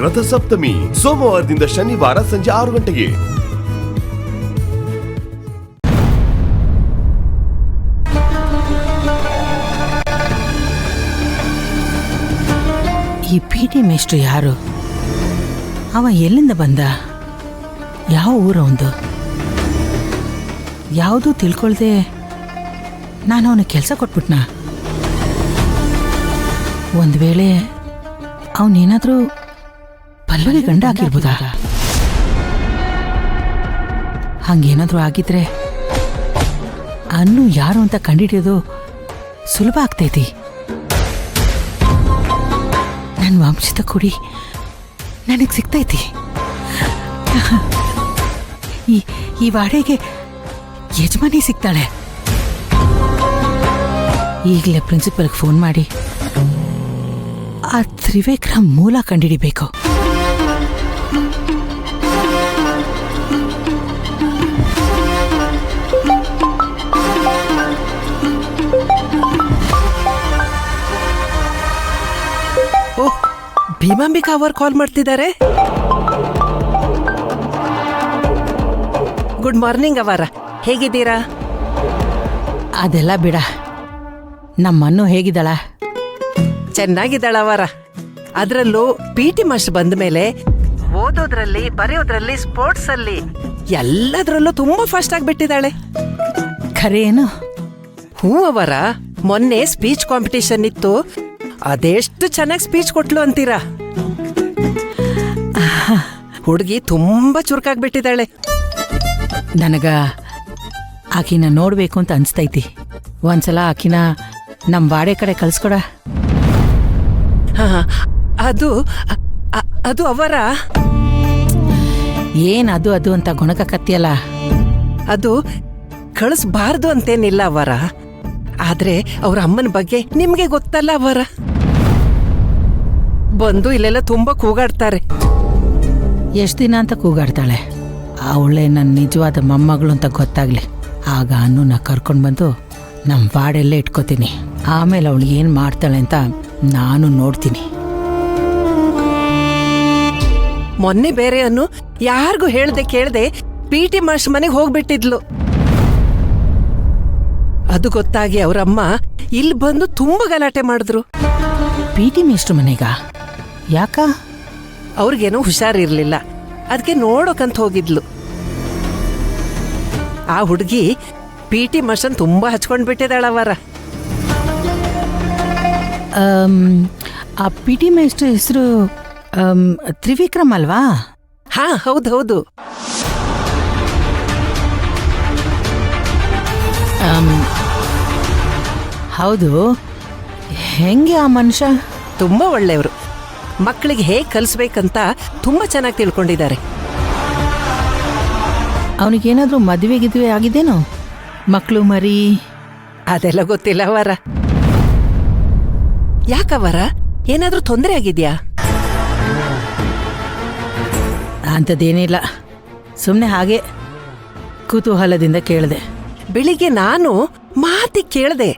ರಥಸಪ್ತಮಿ ಸೋಮವಾರದಿಂದ ಶನಿವಾರ ಸಂಜೆ 6 ಗಂಟೆಗೆ. ಈ ಪಿಟಿ ಮೇಷ್ಟ್ರು ಯಾರು? ಅವ ಎಲ್ಲಿಂದ ಬಂದ? ಯಾವ ಊರವಂದು? ಯಾವುದೂ ತಿಳ್ಕೊಳ್ದೆ ನಾನು ಅವನ ಕೆಲಸ ಕೊಟ್ಬಿಟ್ನಾ? ಒಂದು ವೇಳೆ ಅವನೇನಾದ್ರೂ ಪಲ್ಲವಿ ಗಂಡ ಆಗಿರ್ಬೋದಾ? ಹಂಗೇನಾದ್ರೂ ಆಗಿದ್ರೆ ಅನ್ನು ಯಾರು ಅಂತ ಕಂಡಿಡಿಯೋದು ಸುಲಭ ಆಗ್ತೈತಿ. ನನ್ನ ವಂಶದ ಕುಡಿ ನನಗೆ ಸಿಗ್ತೈತಿ. ಈ ವಾಡೆಗೆ ಯಜಮಾನಿ ಸಿಗ್ತಾಳೆ. ಈಗಲೇ ಪ್ರಿನ್ಸಿಪಲ್ಗೆ ಫೋನ್ ಮಾಡಿ ಆ ತ್ರಿವೇಕ್ರ ಮೂಲ ಕಂಡಿಡಿಬೇಕು. ಓಹ್, ಭೀಮಾಂಬಿಕಾ ಅವರು ಕಾಲ್ ಮಾಡ್ತಿದ್ದಾರೆ. ಗುಡ್ ಮಾರ್ನಿಂಗ್ ಅವರ, ಹೇಗಿದ್ದೀರಾ? ಅದೆಲ್ಲ ಬಿಡ, ನಮ್ಮನ್ನು ಹೇಗಿದ್ದಾಳ? ಚೆನ್ನಾಗಿದ್ದಾಳ ಅವರ. ಅದರಲ್ಲೂ ಪಿಟಿ ಮಾಸ್ಟರ್ ಬಂದ ಮೇಲೆ ಓದೋದ್ರಲ್ಲಿ, ಬರೆಯೋದ್ರಲ್ಲಿ, ಸ್ಪೋರ್ಟ್ಸ್ ಅಲ್ಲಿ ಎಲ್ಲದರಲ್ಲೂ ತುಂಬಾ ಫಾಸ್ಟ್ ಆಗಿಬಿಟ್ಟಿದ್ದಾಳೆ. ಖರೆ ಏನು? ಹ್ಞೂ ಅವರ, ಮೊನ್ನೆ ಸ್ಪೀಚ್ ಕಾಂಪಿಟೇಷನ್ ಇತ್ತು. ಅದೆಷ್ಟು ಚೆನ್ನಾಗಿ ಸ್ಪೀಚ್ ಕೊಟ್ಲು ಅಂತೀರಾ. ಹುಡುಗಿ ತುಂಬಾ ಚುರುಕಾಗ್ಬಿಟ್ಟಿದ್ದಾಳೆ. ನನಗ ಆಕಿನ ನೋಡ್ಬೇಕು ಅಂತ ಅನ್ಸ್ತೈತಿ. ಒಂದ್ಸಲ ಆಕಿನ ನಮ್ ವಾಡೆ ಕಡೆ ಕಳ್ಸ್ಕೊಡ. ಅದು ಅದು ಅವರ. ಏನ್ ಅದು ಅದು ಅಂತ ಗೊಣಕತ್ತಿಯಲ್ಲ? ಅದು ಕಳಿಸ್ಬಾರ್ದು ಅಂತೇನಿಲ್ಲ ಅವರ. ಆದ್ರೆ ಅವ್ರ ಅಮ್ಮನ ಬಗ್ಗೆ ನಿಮ್ಗೆ ಗೊತ್ತಲ್ಲ ಅವರ. ಬಂದು ಇಲ್ಲೆಲ್ಲ ತುಂಬಾ ಕೂಗಾಡ್ತಾರೆ. ಎಷ್ಟ್ ದಿನ ಅಂತ ಕೂಗಾಡ್ತಾಳೆ? ಅವಳೆ ನನ್ನ ನಿಜವಾದ ಮೊಮ್ಮಗಳು ಅಂತ ಗೊತ್ತಾಗ್ಲಿ, ಆಗ ಅನ್ನೂನ ಕರ್ಕೊಂಡ್ ಬಂದು ನಮ್ ವಾಡೆಲ್ಲೇ ಇಟ್ಕೋತೀನಿ. ಆಮೇಲೆ ಅವಳು ಏನ್ ಮಾಡ್ತಾಳೆ ಅಂತ ನಾನು ನೋಡ್ತೀನಿ. ಮೊನ್ನೆ ಬೇರೆ ಅನ್ನು ಯಾರಿಗೂ ಹೇಳ್ದೆ ಕೇಳ್ದೆ ಪಿಟಿ ಮಾಸ್ಟರ್ ಮನೆಗೆ ಹೋಗ್ಬಿಟ್ಟಿದ್ಲು. ಅದು ಗೊತ್ತಾಗಿ ಅವರಮ್ಮ ಇಲ್ಲಿ ಬಂದು ತುಂಬಾ ಗಲಾಟೆ ಮಾಡಿದ್ರು. ಪಿಟಿ ಮೇಷ್ಟ್ರ ಮನೆಗ? ಯಾಕ? ಅವ್ರಿಗೇನೋ ಹುಷಾರಿರ್ಲಿಲ್ಲ, ಅದಕ್ಕೆ ನೋಡೋಕಂತ ಹೋಗಿದ್ಲು. ಆ ಹುಡುಗಿ ಪಿಟಿ ಮಾಸ್ಟರ್ ತುಂಬಾ ಹಚ್ಕೊಂಡ್ ಬಿಟ್ಟಿದ್ದಾಳವರ. ಆ ಪಿಟಿ ಮೇಷ್ಟ್ರ ಹೆಸರು ತ್ರಿವಿಕ್ರಮ್ ಅಲ್ವಾ? ಹಾ, ಹೌದು. ಹೌದು. ಹೆಂಗೆ ಆ ಮನುಷ್ಯ? ತುಂಬಾ ಒಳ್ಳೆಯವರು. ಮಕ್ಕಳಿಗೆ ಹೇಗೆ ಕಲಿಸ್ಬೇಕಂತ ತುಂಬಾ ಚೆನ್ನಾಗಿ ತಿಳ್ಕೊಂಡಿದ್ದಾರೆ. ಅವನಿಗೇನಾದ್ರೂ ಮದುವೆ ಆಗಿದೇನೋ? ಮಕ್ಕಳು ಮರಿ ಅದೆಲ್ಲ ಗೊತ್ತಿಲ್ಲ ಅವರ. ಯಾಕವರ, ಏನಾದ್ರೂ ತೊಂದರೆ ಆಗಿದ್ಯಾ? ಅಂಥದ್ದೇನಿಲ್ಲ, ಸುಮ್ಮನೆ ಹಾಗೆ ಕುತೂಹಲದಿಂದ ಕೇಳಿದೆ. ಬೆಳಿಗ್ಗೆ ನಾನು ಮಾತಿಗೆ ಕೇಳಿದೆ,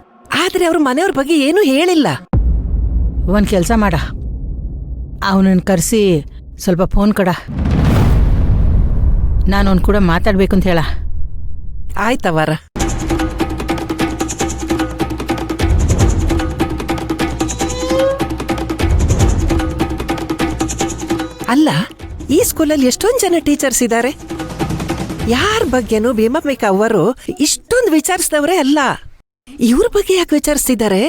ಆದ್ರೆ ಅವ್ರ ಮನೆಯವ್ರ ಬಗ್ಗೆ ಏನೂ ಹೇಳಿಲ್ಲ. ಒಂದು ಕೆಲಸ ಮಾಡ, ಅವನನ್ನು ಕರೆಸಿ ಸ್ವಲ್ಪ ಫೋನ್ ಕೊಡ. ನಾನವನು ಕೂಡ ಮಾತಾಡ್ಬೇಕು ಅಂತ ಹೇಳ. ಆಯ್ತವರ. ಅಲ್ಲ, ಈ ಸ್ಕೂಲಲ್ಲಿ ಎಷ್ಟೊಂದು ಜನ ಟೀಚರ್ಸ್ ಇದ್ದಾರೆ. ಯಾರ ಬಗ್ಗೆನೂ ಭೀಮಾಂಬಿಕಾ ಅವರು ಇಷ್ಟೊಂದು ವಿಚಾರಿಸಿದವರೇ ಅಲ್ಲ. ಇವ್ರ ಬಗ್ಗೆ ಯಾಕೆ ವಿಚಾರಿಸ್ತಿದ್ದಾರೆ?